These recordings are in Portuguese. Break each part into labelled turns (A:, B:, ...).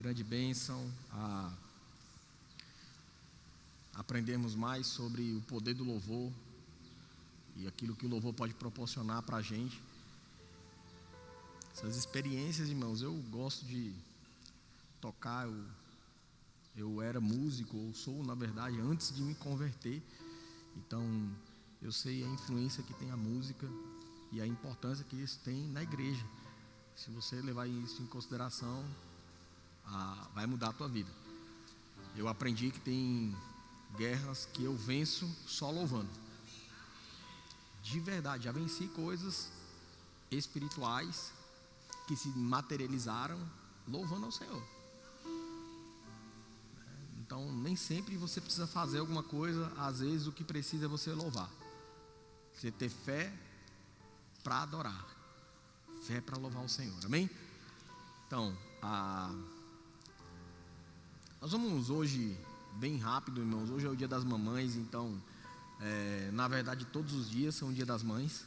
A: Grande bênção a aprendermos mais sobre o poder do louvor e aquilo que o louvor pode proporcionar para a gente. Essas experiências, irmãos, eu gosto de tocar. Eu era músico, ou sou, na verdade, antes de me converter. Então, eu sei a influência que tem a música e a importância que isso tem na igreja. Se você levar isso em consideração, vai mudar a tua vida. Eu aprendi que tem guerras que eu venço só louvando. De verdade, já venci coisas espirituais que se materializaram louvando ao Senhor. Então, nem sempre você precisa fazer alguma coisa. Às vezes o que precisa é você louvar. Você ter fé para adorar, fé para louvar o Senhor, amém? Então, nós vamos hoje, bem rápido, irmãos. Hoje é o dia das mamães, então, na verdade, todos os dias são o dia das mães.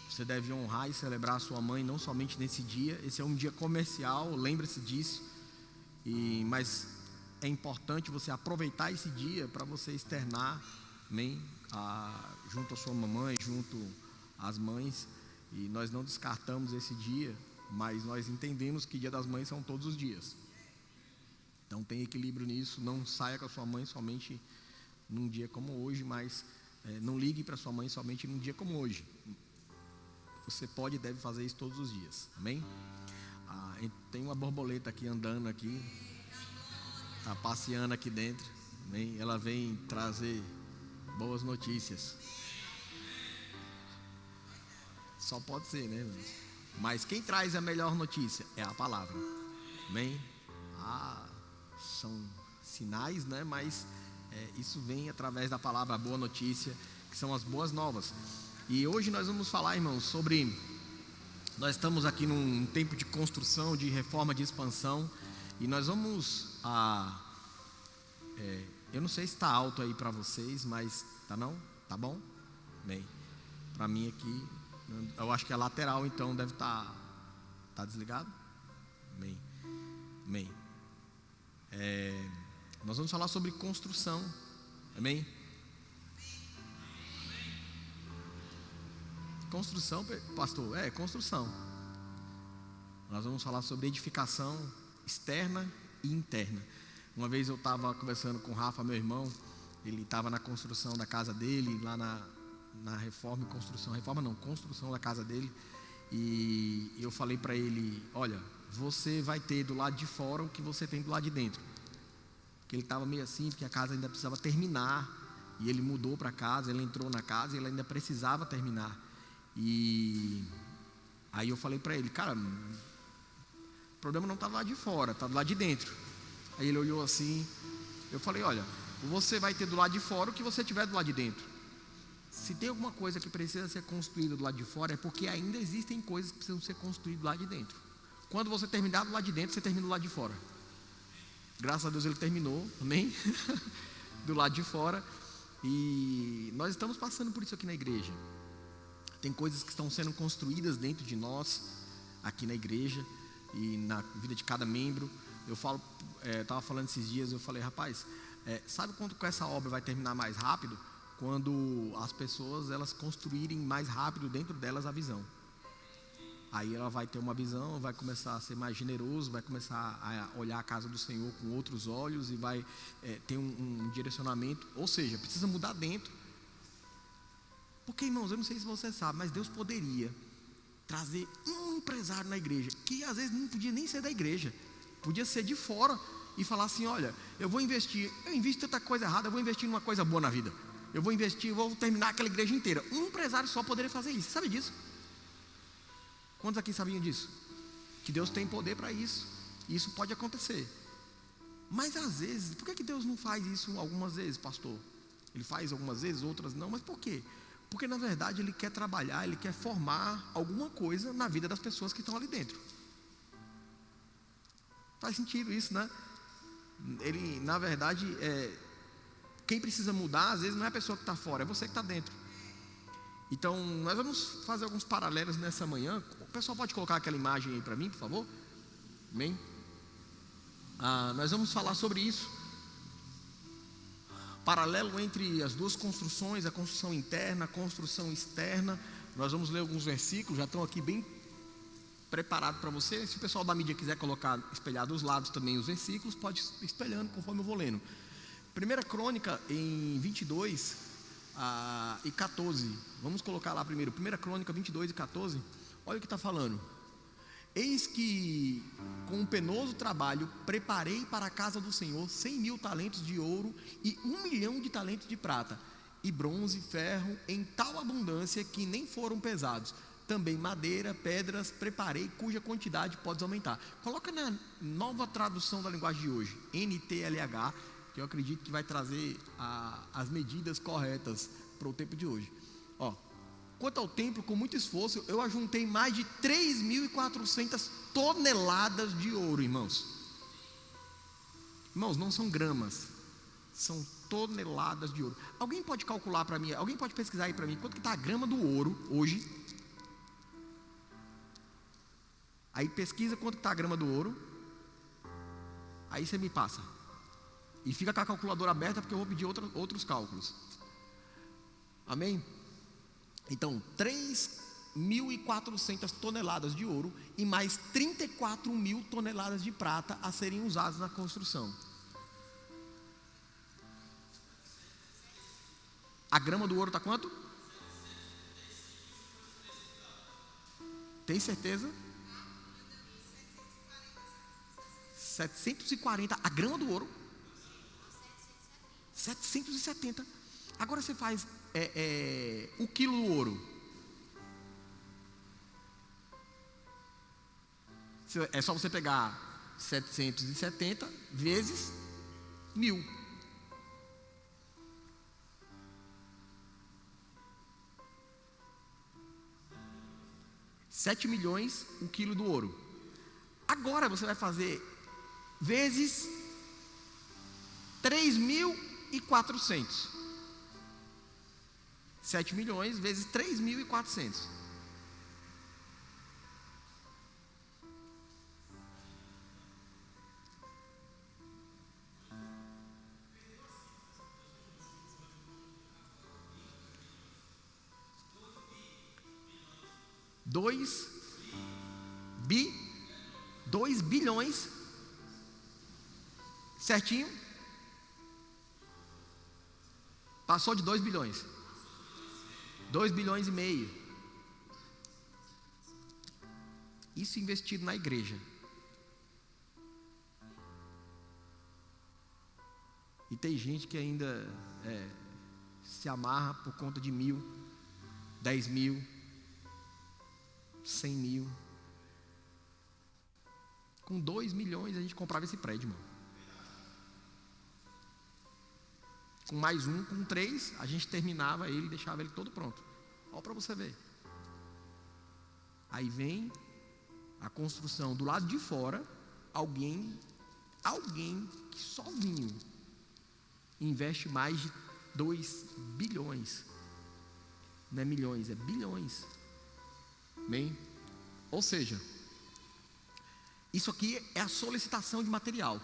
A: Você deve honrar e celebrar a sua mãe, não somente nesse dia. Esse é um dia comercial, lembre-se disso. Mas é importante você aproveitar esse dia para você externar, amém? Junto à sua mamãe, junto às mães. E nós não descartamos esse dia, mas nós entendemos que dia das mães são todos os dias. Então tem equilíbrio nisso. Não saia com a sua mãe somente num dia como hoje, mas não ligue para sua mãe somente num dia como hoje. Você pode e deve fazer isso todos os dias, amém? Tem uma borboleta aqui andando aqui, está passeando aqui dentro, amém? Ela vem trazer boas notícias. Só pode ser, né? Mas quem traz a melhor notícia é a palavra, amém? São sinais, né? Mas isso vem através da palavra, a boa notícia, que são as boas novas. E hoje nós vamos falar, irmãos, sobre... Nós estamos aqui num tempo de construção, de reforma, de expansão. E nós vamos... eu não sei se está alto aí para vocês, mas tá não? Tá bom? Bem, para mim aqui, eu acho que é lateral, então deve estar... Tá desligado? Bem, amém. Nós vamos falar sobre construção, amém? Construção, pastor, construção. Nós vamos falar sobre edificação externa e interna. Uma vez eu estava conversando com o Rafa, meu irmão. Ele estava na construção da casa dele, lá na reforma e construção. Reforma não, construção da casa dele. E eu falei para ele: olha, você vai ter do lado de fora o que você tem do lado de dentro. Porque ele estava meio assim, porque a casa ainda precisava terminar. E ele mudou para casa, ele entrou na casa e ele ainda precisava terminar. E aí eu falei para ele: cara, o problema não está do lado de fora, está do lado de dentro. Aí ele olhou assim. Eu falei: olha, você vai ter do lado de fora o que você tiver do lado de dentro. Se tem alguma coisa que precisa ser construída do lado de fora, é porque ainda existem coisas que precisam ser construídas do lado de dentro. Quando você terminar do lado de dentro, você termina do lado de fora. Graças a Deus ele terminou, amém? Do lado de fora. E nós estamos passando por isso aqui na igreja. Tem coisas que estão sendo construídas dentro de nós, aqui na igreja e na vida de cada membro. Eu estava falando esses dias, eu falei: rapaz, sabe quando com essa obra vai terminar mais rápido? Quando as pessoas elas construírem mais rápido dentro delas a visão. Aí ela vai ter uma visão, vai começar a ser mais generoso, vai começar a olhar a casa do Senhor com outros olhos e vai ter um direcionamento. Ou seja, precisa mudar dentro. Porque, irmãos, eu não sei se você sabe, mas Deus poderia trazer um empresário na igreja, que às vezes não podia nem ser da igreja, podia ser de fora, e falar assim: olha, eu invisto tanta coisa errada, eu vou investir numa coisa boa na vida. Eu vou terminar aquela igreja inteira. Um empresário só poderia fazer isso, você sabe disso? Quantos aqui sabiam disso? Que Deus tem poder para isso, e isso pode acontecer. Mas às vezes, por que Deus não faz isso algumas vezes, pastor? Ele faz algumas vezes, outras não, mas por quê? Porque na verdade Ele quer trabalhar, Ele quer formar alguma coisa na vida das pessoas que estão ali dentro. Faz sentido isso, né? Ele, na verdade, quem precisa mudar, às vezes não é a pessoa que está fora, é você que está dentro. Então, nós vamos fazer alguns paralelos nessa manhã. O pessoal pode colocar aquela imagem aí para mim, por favor? Amém? Nós vamos falar sobre isso. Paralelo entre as duas construções, a construção interna, a construção externa. Nós vamos ler alguns versículos, já estão aqui bem preparados para você. Se o pessoal da mídia quiser colocar espelhado dos lados também os versículos, pode ir espelhando conforme eu vou lendo. 1 Crônica em 22 e 14. Vamos colocar lá primeiro, 1 Crônica 22 e 14. Olha o que está falando. Eis que com um penoso trabalho preparei para a casa do Senhor 100.000 talentos de ouro e 1.000.000 de talentos de prata, e bronze e ferro em tal abundância que nem foram pesados. Também madeira, pedras preparei, cuja quantidade podes aumentar. Coloca na nova tradução da linguagem de hoje, NTLH, que eu acredito que vai trazer as medidas corretas para o tempo de hoje. Quanto ao templo, com muito esforço, eu ajuntei mais de 3.400 toneladas de ouro, irmãos. Irmãos, não são gramas, são toneladas de ouro. Alguém pode calcular para mim, alguém pode pesquisar aí para mim, quanto que está a grama do ouro hoje? Aí pesquisa quanto que está a grama do ouro. Aí você me passa. E fica com a calculadora aberta, porque eu vou pedir outros cálculos. Amém? Então, 3.400 toneladas de ouro e mais 34.000 toneladas de prata a serem usadas na construção. A grama do ouro está quanto? Tem certeza? 740. A grama do ouro? 770. Agora você faz o quilo do ouro. É só você pegar 770 vezes 1.000. R$ 7.000.000 o quilo do ouro. Agora você vai fazer vezes 3.400. 7 milhões vezes 3.400. Dois bilhões. Certinho? Passou de 2 bilhões. 2 bilhões e meio. Isso investido na igreja. E tem gente que ainda se amarra por conta de 1.000, 10.000, 100.000. Com 2 milhões a gente comprava esse prédio, irmão. Com mais um, com 3, a gente terminava ele e deixava ele todo pronto. Olha para você ver. Aí vem a construção do lado de fora. Alguém que sozinho investe mais de 2 bilhões. Não é milhões, é bilhões. Bem, ou seja, isso aqui é a solicitação de material.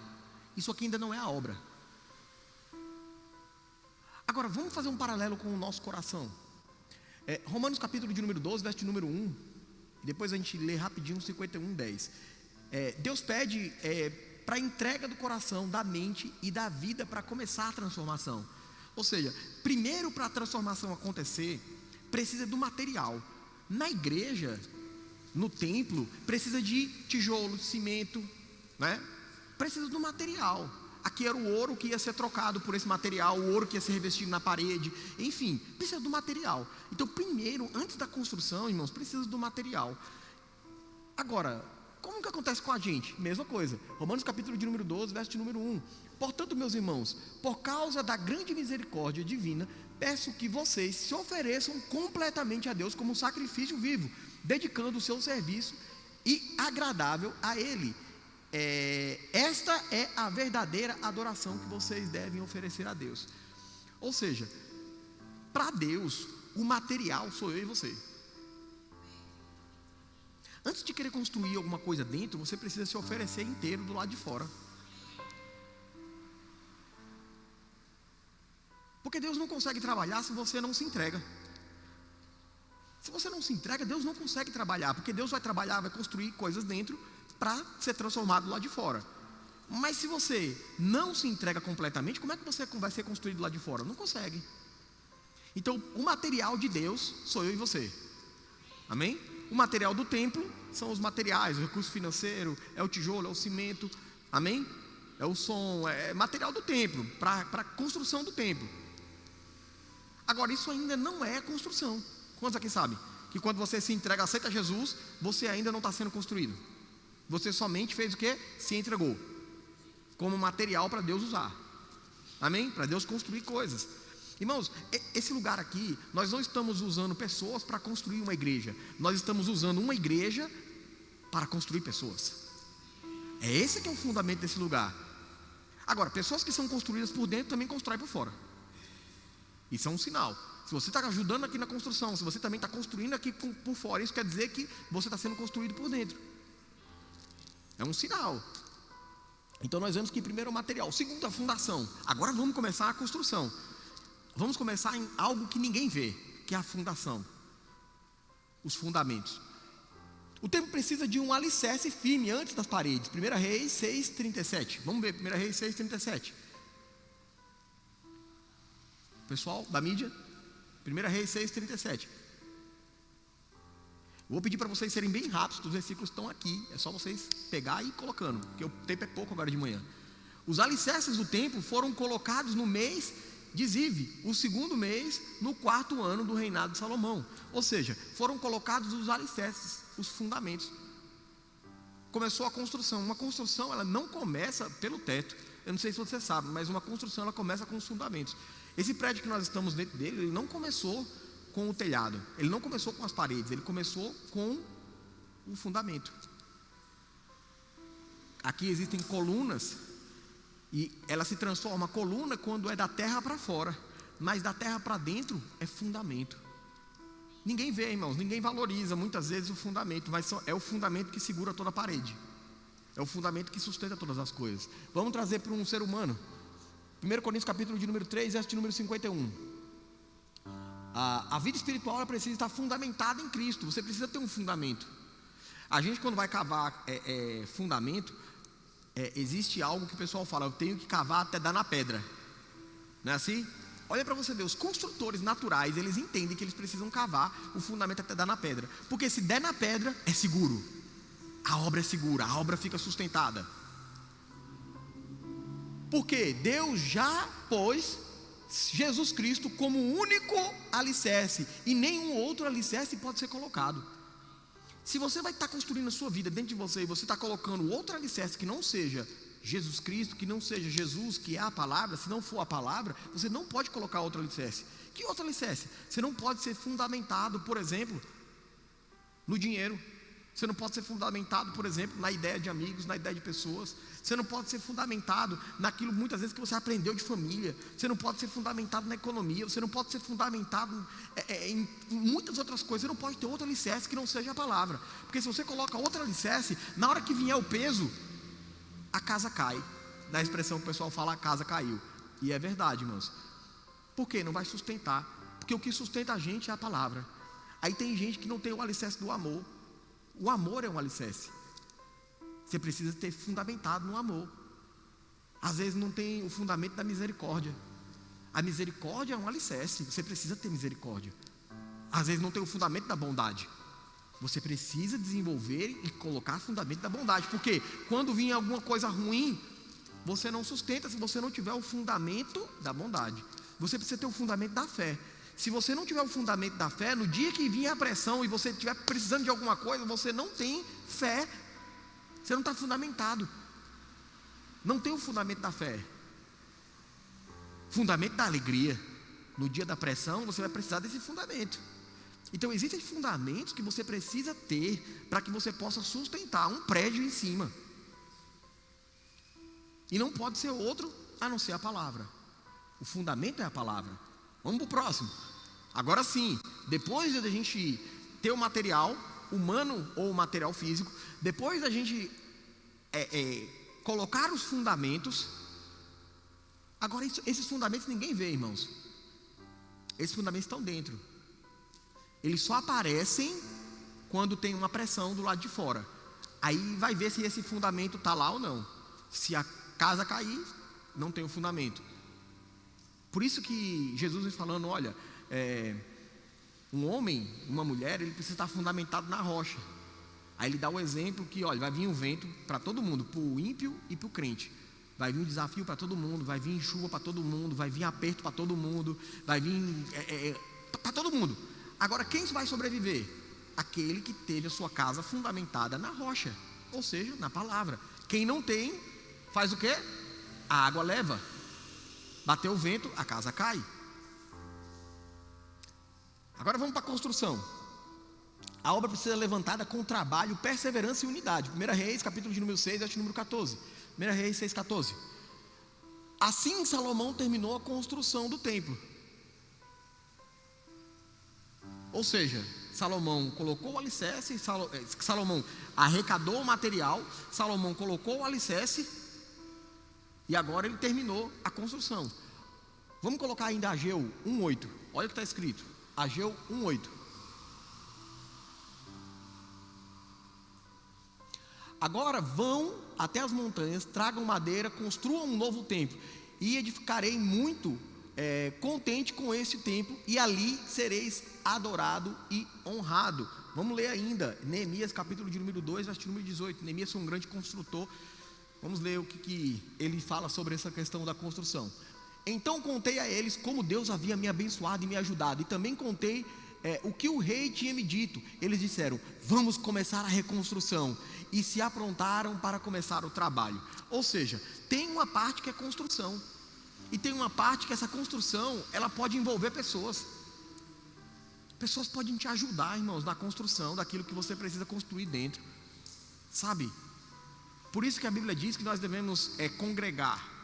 A: Isso aqui ainda não é a obra. Agora, vamos fazer um paralelo com o nosso coração. Romanos capítulo de número 12, verso de número 1. Depois a gente lê rapidinho 51:10. Deus pede para a entrega do coração, da mente e da vida para começar a transformação. Ou seja, primeiro para a transformação acontecer, precisa do material. Na igreja, no templo, precisa de tijolo, cimento, né? Precisa do material. Aqui era o ouro que ia ser trocado por esse material, o ouro que ia ser revestido na parede, enfim, precisa do material. Então, primeiro, antes da construção, irmãos, precisa do material. Agora, como que acontece com a gente? Mesma coisa. Romanos capítulo de número 12, verso de número 1. Portanto, meus irmãos, por causa da grande misericórdia divina, peço que vocês se ofereçam completamente a Deus como um sacrifício vivo, dedicando o seu serviço e agradável a Ele. Esta é a verdadeira adoração que vocês devem oferecer a Deus. Ou seja, para Deus, o material sou eu e você. Antes de querer construir alguma coisa dentro, você precisa se oferecer inteiro do lado de fora. Porque Deus não consegue trabalhar se você não se entrega. Se você não se entrega, Deus não consegue trabalhar, porque Deus vai trabalhar, vai construir coisas dentro para ser transformado lá de fora. Mas se você não se entrega completamente, como é que você vai ser construído lá de fora? Não consegue. Então, o material de Deus sou eu e você. Amém? O material do templo são os materiais, o recurso financeiro, é o tijolo, é o cimento. Amém? É o som, é material do templo, para a construção do templo. Agora, isso ainda não é construção. Quantos aqui sabem que quando você se entrega, aceita Jesus, você ainda não está sendo construído? Você somente fez o quê? Se entregou como material para Deus usar. Amém? Para Deus construir coisas. Irmãos, esse lugar aqui, nós não estamos usando pessoas para construir uma igreja. Nós estamos usando uma igreja para construir pessoas. É esse que é o fundamento desse lugar. Agora, pessoas que são construídas por dentro também constroem por fora. Isso é um sinal. Se você está ajudando aqui na construção, se você também está construindo aqui por fora, isso quer dizer que você está sendo construído por dentro. É um sinal. Então nós vemos que primeiro é o material, segundo a fundação. Agora vamos começar a construção. Vamos começar em algo que ninguém vê, que é a fundação. Os fundamentos. O templo precisa de um alicerce firme antes das paredes. 1 Reis 6:37. Vamos ver 1 Reis 6:37. Pessoal da mídia, 1 Reis 6:37. Vou pedir para vocês serem bem rápidos, os versículos estão aqui. É só vocês pegar e ir colocando, porque o tempo é pouco agora de manhã. Os alicerces do templo foram colocados no mês de Ziv, o segundo mês, no 4º ano do reinado de Salomão. Ou seja, foram colocados os alicerces, os fundamentos. Começou a construção. Uma construção, ela não começa pelo teto. Eu não sei se você sabe, mas uma construção, ela começa com os fundamentos. Esse prédio que nós estamos dentro dele, ele não começou com o telhado, ele não começou com as paredes, ele começou com o fundamento. Aqui existem colunas, e ela se transforma coluna quando é da terra para fora, mas da terra para dentro é fundamento. Ninguém vê, irmãos, ninguém valoriza muitas vezes o fundamento, mas é o fundamento que segura toda a parede, é o fundamento que sustenta todas as coisas. Vamos trazer para um ser humano. 1 Coríntios capítulo de número 3, verso de número 51. A vida espiritual, ela precisa estar fundamentada em Cristo. Você precisa ter um fundamento. A gente, quando vai cavar fundamento, existe algo que o pessoal fala: eu tenho que cavar até dar na pedra. Não é assim? Olha para você ver, os construtores naturais, eles entendem que eles precisam cavar o fundamento até dar na pedra, porque se der na pedra, é seguro. A obra é segura, a obra fica sustentada. Porque Deus já pôs Jesus Cristo como o único alicerce, e nenhum outro alicerce pode ser colocado. Se você vai estar construindo a sua vida dentro de você, e você está colocando outro alicerce que não seja Jesus Cristo, que não seja Jesus, que é a palavra, se não for a palavra, você não pode colocar outro alicerce. Que outro alicerce? Você não pode ser fundamentado, por exemplo, no dinheiro. Você não pode ser fundamentado, por exemplo, na ideia de amigos, na ideia de pessoas. Você não pode ser fundamentado naquilo muitas vezes que você aprendeu de família. Você não pode ser fundamentado na economia. Você não pode ser fundamentado em muitas outras coisas. Você não pode ter outro alicerce que não seja a palavra. Porque se você coloca outro alicerce, na hora que vier o peso, a casa cai. Na expressão que o pessoal fala, a casa caiu. E é verdade, irmãos. Por quê? Não vai sustentar. Porque o que sustenta a gente é a palavra. Aí tem gente que não tem o alicerce do amor. O amor é um alicerce. Você precisa ter fundamentado no amor. Às vezes não tem o fundamento da misericórdia. A misericórdia é um alicerce. Você precisa ter misericórdia. Às vezes não tem o fundamento da bondade. Você precisa desenvolver e colocar fundamento da bondade. Porque quando vir alguma coisa ruim, você não sustenta se você não tiver o fundamento da bondade. Você precisa ter o fundamento da fé. Se você não tiver o fundamento da fé, no dia que vir a pressão e você estiver precisando de alguma coisa, você não tem fé. Você não está fundamentado. Não tem o fundamento da fé. Fundamento da alegria. No dia da pressão, você vai precisar desse fundamento. Então existem fundamentos que você precisa ter para que você possa sustentar um prédio em cima. E não pode ser outro a não ser a palavra. O fundamento é a palavra. Vamos para o próximo. Agora sim, depois de a gente ter o material humano ou o material físico, depois da gente colocar os fundamentos, agora esses fundamentos ninguém vê, irmãos. Esses fundamentos estão dentro. Eles só aparecem quando tem uma pressão do lado de fora. Aí vai ver se esse fundamento está lá ou não. Se a casa cair, não tem o fundamento. Por isso que Jesus vem falando, olha, um homem, uma mulher, ele precisa estar fundamentado na rocha. Aí ele dá o exemplo que, olha, vai vir um vento para todo mundo, para o ímpio e para o crente. Vai vir um desafio para todo mundo, vai vir chuva para todo mundo, vai vir aperto para todo mundo, vai vir para todo mundo. Agora, quem vai sobreviver? Aquele que teve a sua casa fundamentada na rocha, ou seja, na palavra. Quem não tem, faz o quê? A água leva. Bateu o vento, a casa cai. Agora vamos para a construção. A obra precisa ser levantada com trabalho, perseverança e unidade. 1 Reis, capítulo de número 6, verso número 14. 1 Reis 6,14. Assim Salomão terminou a construção do templo. Ou seja, Salomão colocou o alicerce, Salomão arrecadou o material, Salomão colocou o alicerce, e agora ele terminou a construção. Vamos colocar ainda Ageu 1,8. Olha o que está escrito. Ageu 1,8. Agora vão até as montanhas, tragam madeira, construam um novo templo, e edificarei muito contente com este templo, e ali sereis adorado e honrado. Vamos ler ainda, Neemias capítulo de número 2, verso número 18. Neemias foi um grande construtor. Vamos ler o que ele fala sobre essa questão da construção. Então contei a eles como Deus havia me abençoado e me ajudado, e também contei o que o rei tinha me dito. Eles disseram, vamos começar a reconstrução, e se aprontaram para começar o trabalho. Ou seja, tem uma parte que é construção, e tem uma parte que essa construção, ela pode envolver pessoas. Pessoas podem te ajudar, irmãos, na construção daquilo que você precisa construir dentro, sabe? Por isso que a Bíblia diz que nós devemos congregar.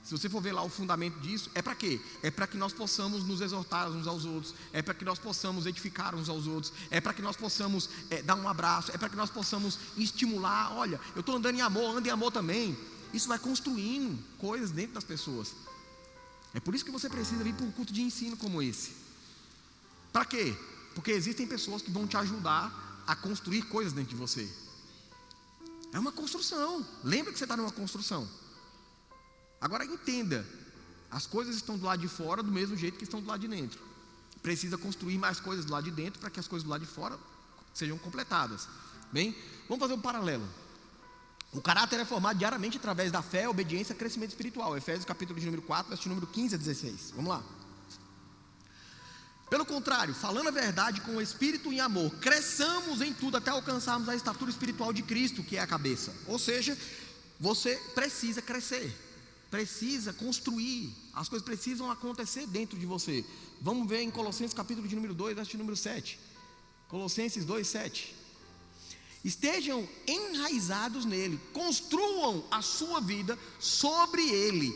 A: Se você for ver lá o fundamento disso, é para quê? É para que nós possamos nos exortar uns aos outros, é para que nós possamos edificar uns aos outros, é para que nós possamos dar um abraço, é para que nós possamos estimular. Olha, eu estou andando em amor, anda em amor também. Isso vai construindo coisas dentro das pessoas. É por isso que você precisa vir para um culto de ensino como esse. Para quê? Porque existem pessoas que vão te ajudar a construir coisas dentro de você. É uma construção. Lembra que você está numa construção. Agora entenda, as coisas estão do lado de fora do mesmo jeito que estão do lado de dentro. Precisa construir mais coisas do lado de dentro para que as coisas do lado de fora sejam completadas. Bem, vamos fazer um paralelo. O caráter é formado diariamente através da fé, obediência e crescimento espiritual. Efésios capítulo de número 4, verso número 15 a 16. Vamos lá. Pelo contrário, falando a verdade com o Espírito e amor, cresçamos em tudo até alcançarmos a estatura espiritual de Cristo, que é a cabeça. Ou seja, você precisa crescer, precisa construir, as coisas precisam acontecer dentro de você. Vamos ver em Colossenses capítulo de número 2, verso número 7. Colossenses 2, 7. Estejam enraizados nele, construam a sua vida sobre ele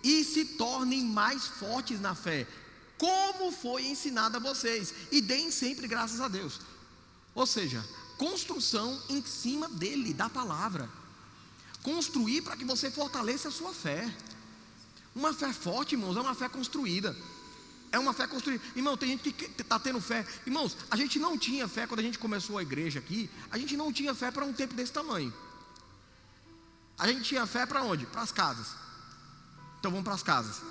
A: e se tornem mais fortes na fé, como foi ensinado a vocês, e deem sempre graças a Deus. Ou seja, construção em cima dele, da palavra. Construir para que você fortaleça a sua fé. Uma fé forte, irmãos, é uma fé construída. É uma fé construída. Irmão, tem gente que está tendo fé. Irmãos, a gente não tinha fé quando a gente começou a igreja aqui. A gente não tinha fé para um tempo desse tamanho. A gente tinha fé para onde? Para as casas. Então vamos para as casas.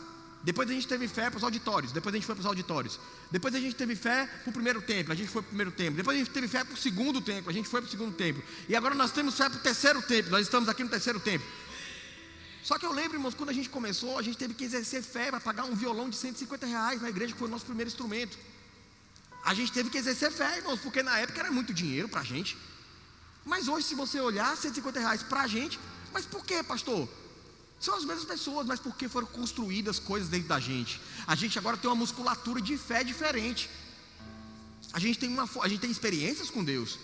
A: Depois a gente teve fé para os auditórios. Depois a gente foi para os auditórios. Depois a gente teve fé para o primeiro templo. A gente foi para o primeiro templo. Depois a gente teve fé para o segundo templo. A gente foi para o segundo templo. E agora nós temos fé para o terceiro templo. Nós estamos aqui no terceiro templo. Só que eu lembro, irmãos, quando a gente começou, a gente teve que exercer fé para pagar um violão de R$150 na igreja, que foi o nosso primeiro instrumento. A gente teve que exercer fé, irmãos, porque na época era muito dinheiro para a gente. Mas hoje, se você olhar, R$150 para a gente. Mas por quê, pastor? São as mesmas pessoas, mas porque foram construídas coisas dentro da gente. A gente agora tem uma musculatura de fé diferente. A gente tem experiências com Deus.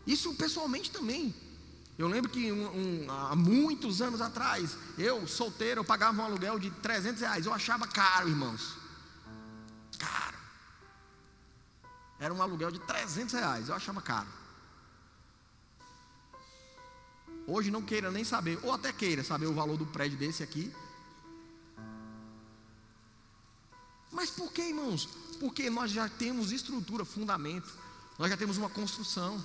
A: Isso pessoalmente também. Eu lembro que há muitos anos atrás, eu solteiro, eu pagava um aluguel de R$300. Eu achava caro, irmãos. Caro. Era um aluguel de R$300, eu achava caro. Hoje não queira nem saber, ou até queira saber o valor do prédio desse aqui. quê, irmãos? Porque nós já temos estrutura, fundamento. Nós já temos uma construção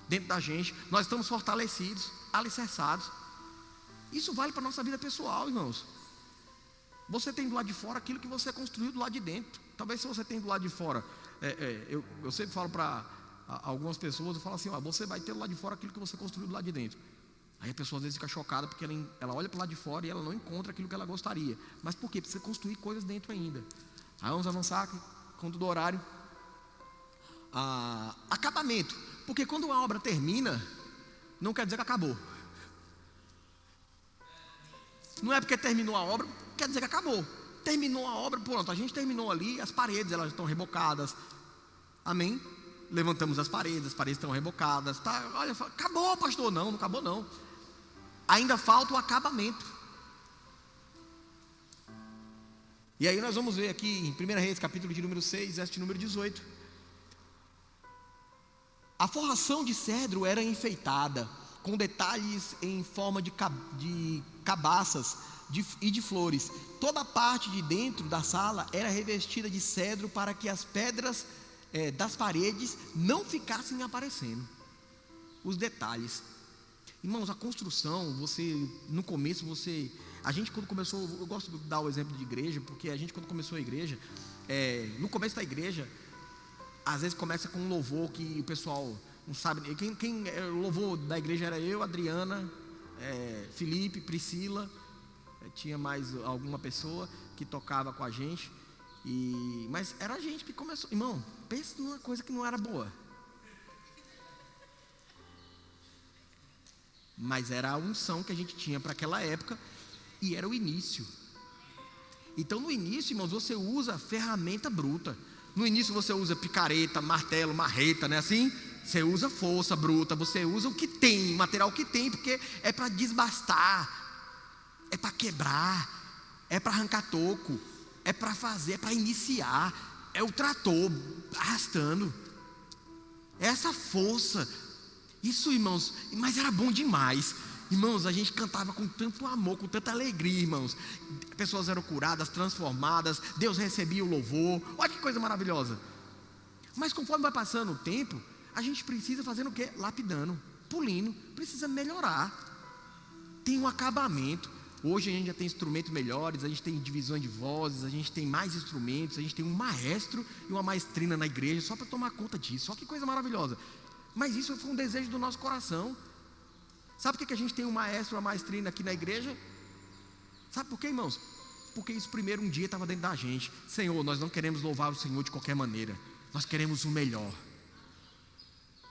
A: dentro da gente. Nós estamos fortalecidos, alicerçados. Isso vale para a nossa vida pessoal, irmãos. Você tem do lado de fora aquilo que você construiu do lado de dentro. Talvez se você tem do lado de fora, eu sempre falo para algumas pessoas, eu falo assim, você vai ter do lado de fora aquilo que você construiu do lado de dentro. Aí a pessoa às vezes fica chocada porque ela olha para o lado de fora e ela não encontra aquilo que ela gostaria. Mas por quê? Precisa construir coisas dentro ainda. Aí vamos avançar aqui, quando do horário. Acabamento. Porque quando a obra termina, não quer dizer que acabou. Não é porque terminou a obra, quer dizer que acabou. Terminou a obra, pronto, a gente terminou ali, as paredes elas estão rebocadas. Amém? Levantamos as paredes estão rebocadas. Tá, olha, acabou, pastor. Não acabou não. Ainda falta o acabamento. E aí nós vamos ver aqui em 1 Reis, capítulo de número 6, verso de número 18. A forração de cedro era enfeitada, com detalhes em forma de cabaças e de flores. Toda a parte de dentro da sala era revestida de cedro para que as pedras das paredes não ficassem aparecendo. Os detalhes. Irmãos, a construção, no começo, a gente quando começou, eu gosto de dar o exemplo de igreja, porque a gente quando começou a igreja, no começo da igreja, às vezes começa com um louvor que o pessoal não sabe, o louvor da igreja era eu, Adriana, Felipe, Priscila, tinha mais alguma pessoa que tocava com a gente, mas era a gente que começou. Irmão, pensa numa coisa que não era boa, mas era a unção que a gente tinha para aquela época, e era o início. Então no início, irmãos, você usa ferramenta bruta. No início você usa picareta, martelo, marreta, não é assim? Você usa força bruta, você usa o que tem, o material que tem, porque é para desbastar, é para quebrar, é para arrancar toco, é para fazer, é para iniciar, é o trator arrastando, é essa força. Isso, irmãos, mas era bom demais. Irmãos, a gente cantava com tanto amor, com tanta alegria, irmãos. Pessoas eram curadas, transformadas, Deus recebia o louvor. Olha que coisa maravilhosa. Mas conforme vai passando o tempo, a gente precisa fazer o quê? Lapidando, pulindo, precisa melhorar. Tem um acabamento. Hoje a gente já tem instrumentos melhores, a gente tem divisões de vozes, a gente tem mais instrumentos, a gente tem um maestro e uma maestrina na igreja só para tomar conta disso. Olha que coisa maravilhosa. Mas isso foi um desejo do nosso coração. Sabe por que a gente tem um maestro, uma maestrina aqui na igreja? Sabe por quê, irmãos? Porque isso primeiro um dia estava dentro da gente. Senhor, nós não queremos louvar o Senhor de qualquer maneira, nós queremos o melhor.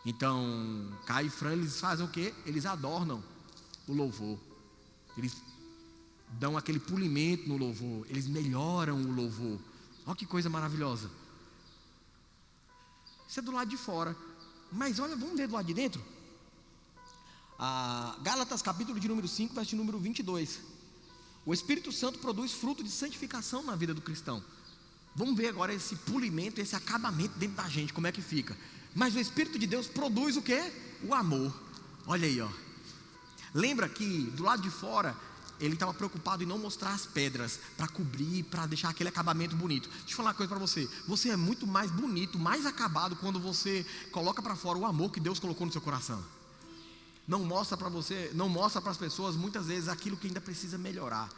A: Então, Caio e Fran, eles fazem o quê? Eles adornam o louvor, eles dão aquele polimento no louvor, eles melhoram o louvor. Olha que coisa maravilhosa. Isso é do lado de fora. Mas olha, vamos ver do lado de dentro. Gálatas capítulo de número 5, verso de número 22. O Espírito Santo produz fruto de santificação na vida do cristão. Vamos ver agora esse polimento, esse acabamento dentro da gente, como é que fica. Mas o Espírito de Deus produz o quê? O amor. Olha aí, ó. Lembra que do lado de fora ele estava preocupado em não mostrar as pedras para cobrir, para deixar aquele acabamento bonito. Deixa eu falar uma coisa para você. Você é muito mais bonito, mais acabado quando você coloca para fora o amor que Deus colocou no seu coração. Não mostra para você, não mostra para as pessoas muitas vezes aquilo que ainda precisa melhorar.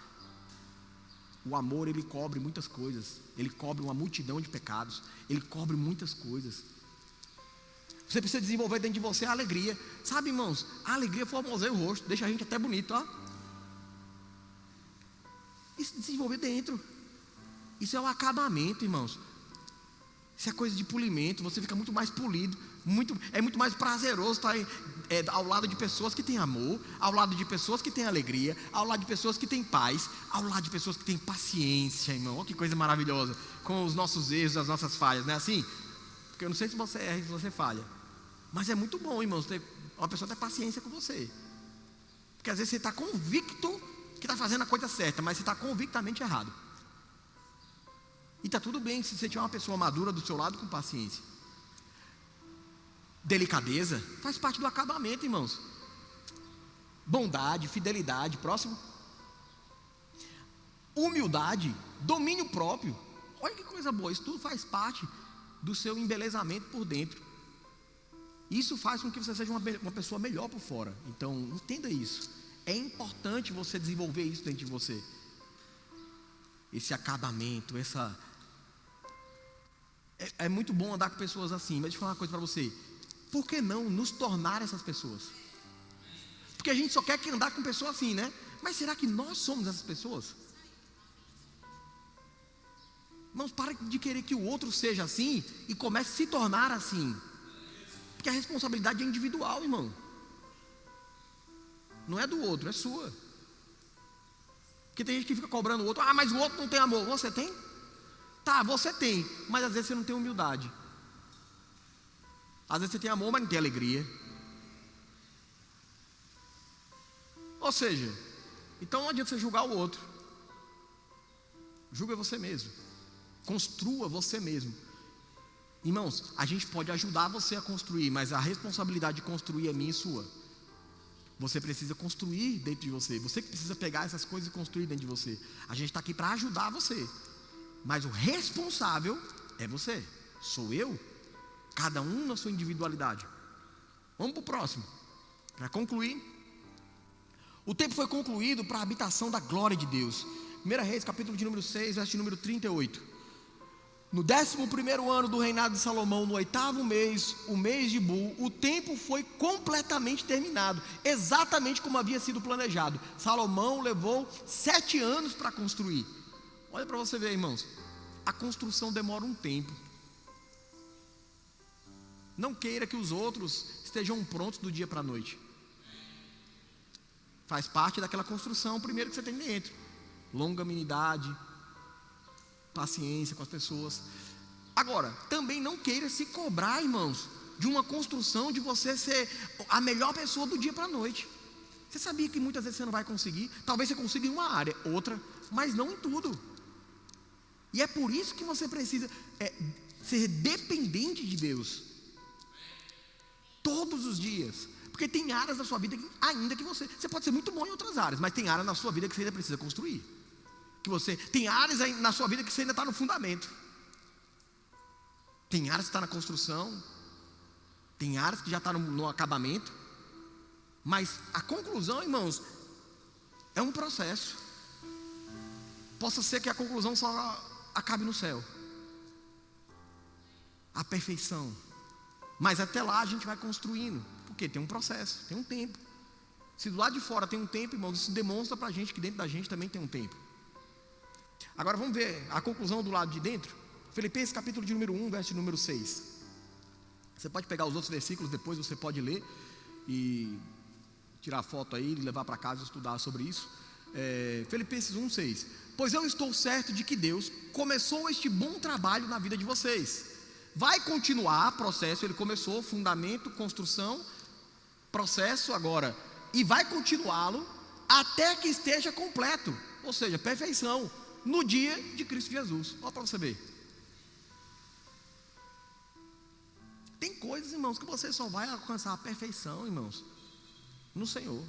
A: O amor, ele cobre muitas coisas. Ele cobre uma multidão de pecados. Ele cobre muitas coisas. Você precisa desenvolver dentro de você a alegria. Sabe, irmãos, a alegria formoseia o rosto, deixa a gente até bonito, ó. Isso desenvolver dentro. Isso é o acabamento, irmãos. Isso é coisa de polimento. Você fica muito mais polido, é muito mais prazeroso estar ao lado de pessoas que têm amor, ao lado de pessoas que têm alegria, ao lado de pessoas que têm paz, ao lado de pessoas que têm paciência, irmão. Olha que coisa maravilhosa, com os nossos erros, as nossas falhas, não é assim? Porque eu não sei se você erra, se você falha, mas é muito bom, irmãos, ter uma pessoa ter paciência com você. Porque às vezes você está convicto que está fazendo a coisa certa, mas você está convictamente errado. E está tudo bem se você tiver uma pessoa madura do seu lado com paciência. Delicadeza faz parte do acabamento, irmãos. Bondade, fidelidade, próximo. Humildade, domínio próprio. Olha que coisa boa, isso tudo faz parte do seu embelezamento por dentro. Isso faz com que você seja uma pessoa melhor por fora. Então, entenda isso. É importante você desenvolver isso dentro de você. Esse acabamento, É muito bom andar com pessoas assim, mas deixa eu falar uma coisa para você. Por que não nos tornar essas pessoas? Porque a gente só quer andar com pessoas assim, né? Mas será que nós somos essas pessoas? Irmãos, para de querer que o outro seja assim e comece a se tornar assim. Porque a responsabilidade é individual, irmão. Não é do outro, é sua. Porque tem gente que fica cobrando o outro. Ah, mas o outro não tem amor. Você tem? Tá, você tem, mas às vezes você não tem humildade. Às vezes você tem amor, mas não tem alegria. Ou seja, então não adianta você julgar o outro. Julga você mesmo. Construa você mesmo. Irmãos, a gente pode ajudar você a construir, mas a responsabilidade de construir é minha e sua. Você precisa construir dentro de você. Você que precisa pegar essas coisas e construir dentro de você. A gente está aqui para ajudar você. Mas o responsável é você. Sou eu. Cada um na sua individualidade. Vamos para o próximo. Para concluir. O tempo foi concluído para a habitação da glória de Deus. 1 Reis, capítulo de número 6, verso de número 38. No 11º ano do reinado de Salomão, no 8º mês, o mês de Bul, o tempo foi completamente terminado, exatamente como havia sido planejado. Salomão levou 7 anos para construir. Olha para você ver, irmãos, a construção demora um tempo. Não queira que os outros estejam prontos do dia para a noite. Faz parte daquela construção primeiro que você tem dentro. Longanimidade, paciência com as pessoas. Agora, também não queira se cobrar, irmãos, de uma construção de você ser a melhor pessoa do dia para a noite. Você sabia que muitas vezes você não vai conseguir? Talvez você consiga em uma área, outra, mas não em tudo. E é por isso que você precisa ser dependente de Deus todos os dias. Porque tem áreas da sua vida que ainda que você pode ser muito bom em outras áreas, mas tem áreas na sua vida que você ainda precisa construir. Tem áreas na sua vida que você ainda está no fundamento. Tem áreas que está na construção. Tem áreas que já está no acabamento. Mas a conclusão, irmãos, é um processo. Possa ser que a conclusão só acabe no céu. A perfeição. Mas até lá a gente vai construindo. Porque tem um processo, tem um tempo. Se do lado de fora tem um tempo, irmãos, isso demonstra para a gente que dentro da gente também tem um tempo. Agora vamos ver a conclusão do lado de dentro. Filipenses capítulo de número 1, verso de número 6. Você pode pegar os outros versículos depois, você pode ler e tirar foto aí, levar para casa e estudar sobre isso. Filipenses 1, 6. Pois eu estou certo de que Deus começou este bom trabalho na vida de vocês. Vai continuar processo, ele começou, fundamento, construção, processo agora. E vai continuá-lo até que esteja completo. Ou seja, perfeição. No dia de Cristo Jesus. Olha para você ver. Tem coisas, irmãos, que você só vai alcançar a perfeição, irmãos, no Senhor.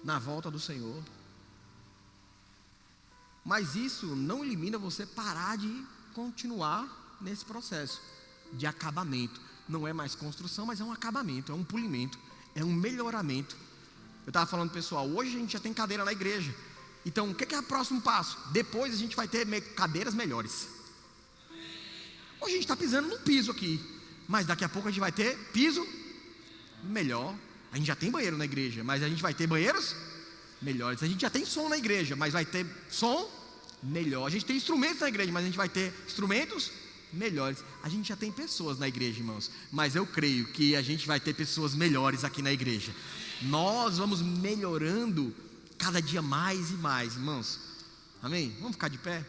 A: Na volta do Senhor. Mas isso não elimina você parar de continuar nesse processo de acabamento. Não é mais construção, mas é um acabamento, é um polimento, é um melhoramento. Eu estava falando, pessoal, hoje a gente já tem cadeira na igreja. Então, o que é o próximo passo? Depois a gente vai ter cadeiras melhores. Hoje a gente está pisando num piso aqui, mas daqui a pouco a gente vai ter piso melhor. A gente já tem banheiro na igreja, mas a gente vai ter banheiros melhores. A gente já tem som na igreja, mas vai ter som melhor. A gente tem instrumentos na igreja, mas a gente vai ter instrumentos melhores. A gente já tem pessoas na igreja, irmãos, mas eu creio que a gente vai ter pessoas melhores aqui na igreja. Nós vamos melhorando cada dia mais e mais, irmãos. Amém? Vamos ficar de pé?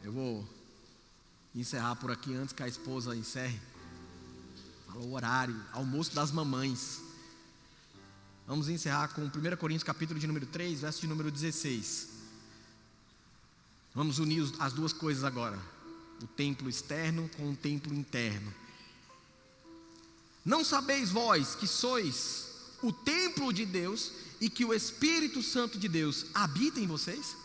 A: Eu vou encerrar por aqui antes que a esposa encerre. Falou o horário, almoço das mamães. Vamos encerrar com 1 Coríntios capítulo de número 3, verso de número 16. Vamos unir as duas coisas agora. O templo externo com o templo interno. Não sabeis vós que sois o templo de Deus e que o Espírito Santo de Deus habita em vocês?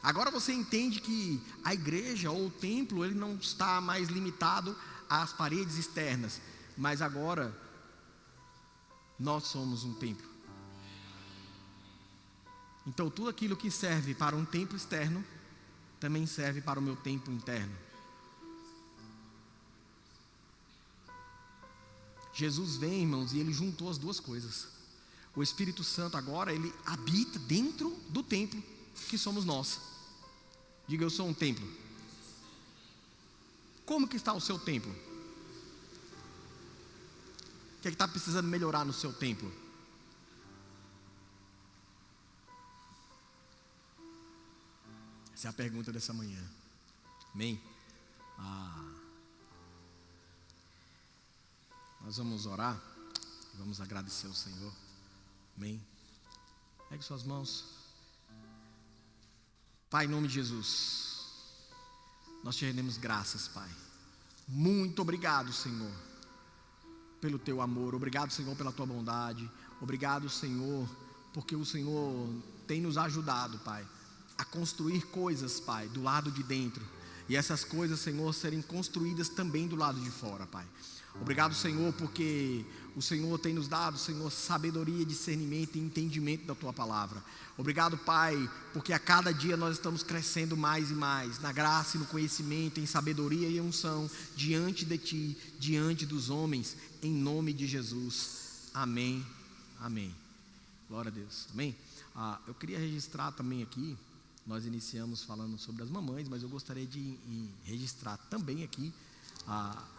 A: Agora você entende que a igreja ou o templo, ele não está mais limitado às paredes externas, mas agora nós somos um templo. Então tudo aquilo que serve para um templo externo, também serve para o meu templo interno. Jesus vem, irmãos, e ele juntou as duas coisas. O Espírito Santo agora, ele habita dentro do templo que somos nós. Diga, eu sou um templo. Como que está o seu templo? O que é que está precisando melhorar no seu templo? Essa é a pergunta dessa manhã. Amém? Nós vamos orar. Vamos agradecer ao Senhor. Amém? Pegue suas mãos. Pai, em nome de Jesus, nós te rendemos graças, Pai. Muito obrigado, Senhor, pelo teu amor. Obrigado, Senhor, pela tua bondade. Obrigado, Senhor, porque o Senhor tem nos ajudado, Pai, a construir coisas, Pai, do lado de dentro. E essas coisas, Senhor, serem construídas também do lado de fora, Pai. Obrigado, Senhor, porque o Senhor tem nos dado, Senhor, sabedoria, discernimento e entendimento da Tua palavra. Obrigado, Pai, porque a cada dia nós estamos crescendo mais e mais, na graça e no conhecimento, em sabedoria e unção, diante de Ti, diante dos homens, em nome de Jesus. Amém, amém. Glória a Deus, amém. Eu queria registrar também aqui, nós iniciamos falando sobre as mamães, mas eu gostaria de registrar também aqui,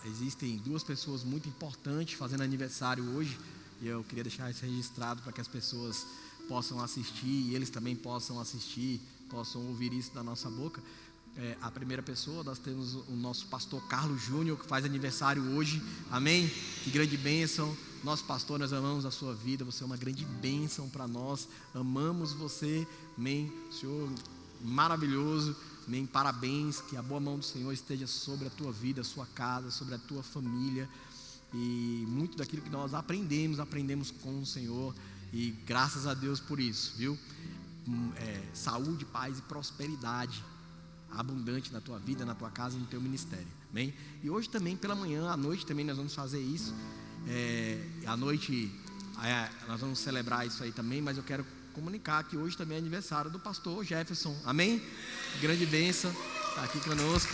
A: existem duas pessoas muito importantes fazendo aniversário hoje, e eu queria deixar isso registrado para que as pessoas possam assistir, e eles também possam assistir, possam ouvir isso da nossa boca. A primeira pessoa, nós temos o nosso pastor Carlos Júnior, que faz aniversário hoje, amém? Que grande bênção. Nosso pastor, nós amamos a sua vida, você é uma grande bênção para nós, amamos você, amém? Senhor, maravilhoso, amém? Parabéns, que a boa mão do Senhor esteja sobre a tua vida, a sua casa, sobre a tua família, e muito daquilo que nós aprendemos com o Senhor, e graças a Deus por isso, viu? Saúde, paz e prosperidade abundante na tua vida, na tua casa, no teu ministério, amém? E hoje também pela manhã, à noite também nós vamos fazer isso, à noite nós vamos celebrar isso aí também, mas eu quero comunicar que hoje também é aniversário do pastor Jefferson, amém? Grande bênção, está aqui conosco,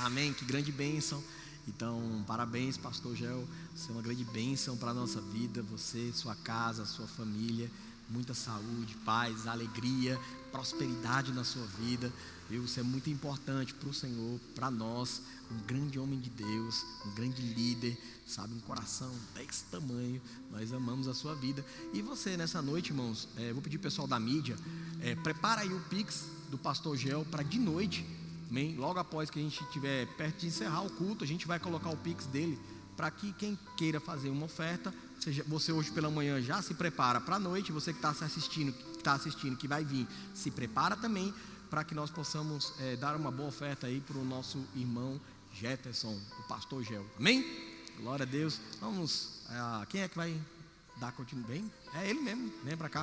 A: amém, que grande bênção. Então, parabéns, pastor Gel, você é uma grande bênção para a nossa vida, você, sua casa, sua família, muita saúde, paz, alegria, prosperidade na sua vida, viu? Isso é muito importante para o Senhor, para nós, um grande homem de Deus, um grande líder, sabe, um coração desse tamanho, nós amamos a sua vida. E você, nessa noite, irmãos, vou pedir ao pessoal da mídia, prepara aí o Pix do pastor Gel para de noite, amém? Logo após que a gente estiver perto de encerrar o culto, a gente vai colocar o Pix dele, para que quem queira fazer uma oferta, você hoje pela manhã já se prepara para a noite, você que está assistindo, que vai vir, se prepara também, para que nós possamos dar uma boa oferta aí para o nosso irmão Jefferson, o pastor Gel, amém? Glória a Deus. Vamos, quem é que vai dar continuidade? Bem? É ele mesmo, vem para cá.